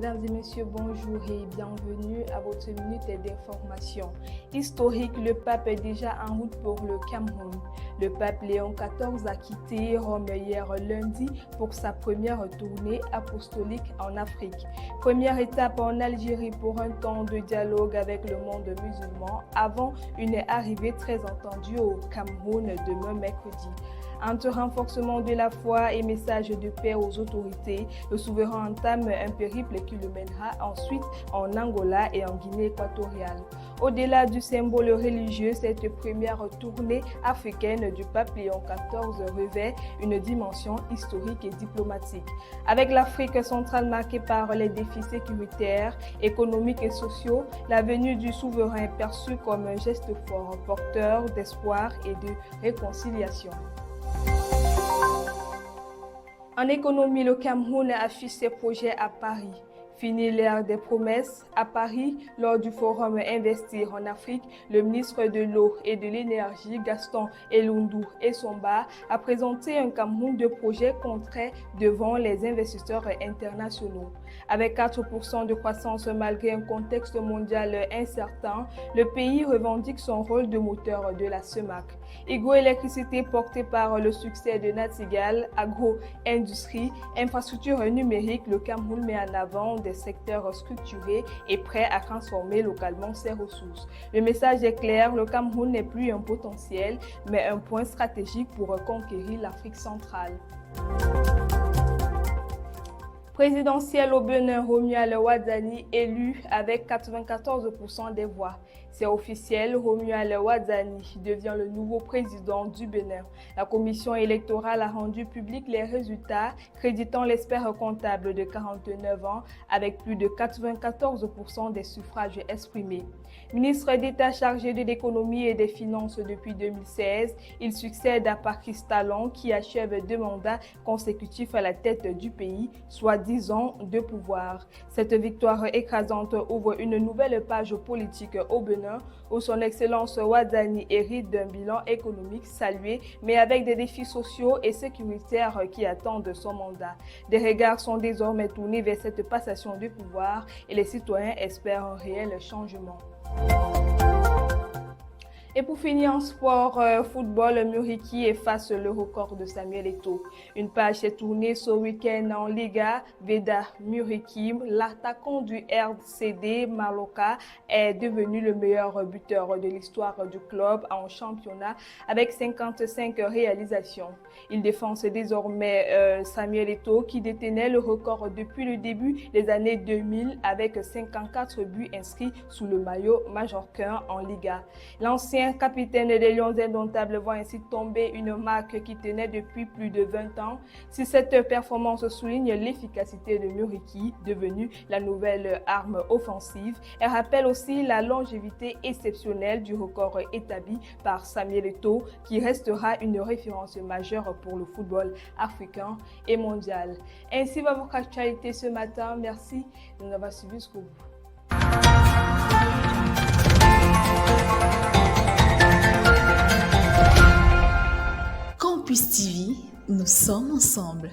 Mesdames et messieurs, bonjour et bienvenue à votre minute d'information. Historique, le pape est déjà en route pour le Cameroun. Le pape Léon XIV a quitté Rome hier lundi pour sa première tournée apostolique en Afrique. Première étape en Algérie pour un temps de dialogue avec le monde musulman avant une arrivée très attendue au Cameroun demain mercredi. Entre renforcement de la foi et message de paix aux autorités, le souverain entame un périple qui le mènera ensuite en Angola et en Guinée équatoriale. Au-delà du symbole religieux, cette première tournée africaine du pape Léon XIV revêt une dimension historique et diplomatique. Avec l'Afrique centrale marquée par les défis sécuritaires, économiques et sociaux, la venue du souverain est perçue comme un geste fort, porteur d'espoir et de réconciliation. En économie, le Cameroun affiche ses projets à Paris. Fini l'ère des promesses. À Paris, lors du forum Investir en Afrique, le ministre de l'Eau et de l'Énergie, Gaston Elundou Essomba, a présenté un Cameroun de projets concrets devant les investisseurs internationaux. Avec 4% de croissance malgré un contexte mondial incertain, le pays revendique son rôle de moteur de la CEMAC. Hydroélectricité portée par le succès de Natigal, agro-industrie, infrastructure numérique, le Cameroun met en avant des secteurs structurés et prêts à transformer localement ses ressources. Le message est clair, le Cameroun n'est plus un potentiel, mais un point stratégique pour conquérir l'Afrique centrale. Présidentielle au Bénin, Romuald Wadani élu avec 94% des voix. C'est officiel, Romuald Wadani devient le nouveau président du Bénin. La commission électorale a rendu public les résultats, créditant l'expert comptable de 49 ans avec plus de 94% des suffrages exprimés. Ministre d'État chargé de l'économie et des finances depuis 2016, il succède à Patrice Talon qui achève 2 mandats consécutifs à la tête du pays, soit 10 ans de pouvoir. Cette victoire écrasante ouvre une nouvelle page politique au Bénin où son Excellence Wadani hérite d'un bilan économique salué, mais avec des défis sociaux et sécuritaires qui attendent son mandat. Des regards sont désormais tournés vers cette passation de pouvoir et les citoyens espèrent un réel changement. Et pour finir en sport, football, Muriqi efface le record de Samuel Eto'o. Une page s'est tournée ce week-end en Liga. Veda Muriqi, l'attaquant du RCD Maloka, est devenu le meilleur buteur de l'histoire du club en championnat avec 55 réalisations. Il défonce désormais Samuel Eto'o qui détenait le record depuis le début des années 2000 avec 54 buts inscrits sous le maillot majorquin en Liga. L'ancien capitaine des Lions indomptables voit ainsi tomber une marque qui tenait depuis plus de 20 ans. Si cette performance souligne l'efficacité de Muriqi, devenue la nouvelle arme offensive, elle rappelle aussi la longévité exceptionnelle du record établi par Samuel Eto'o, qui restera une référence majeure pour le football africain et mondial. Ainsi va votre actualité ce matin. Merci de nous avoir suivis jusqu'au bout. Campus TV, nous sommes ensemble.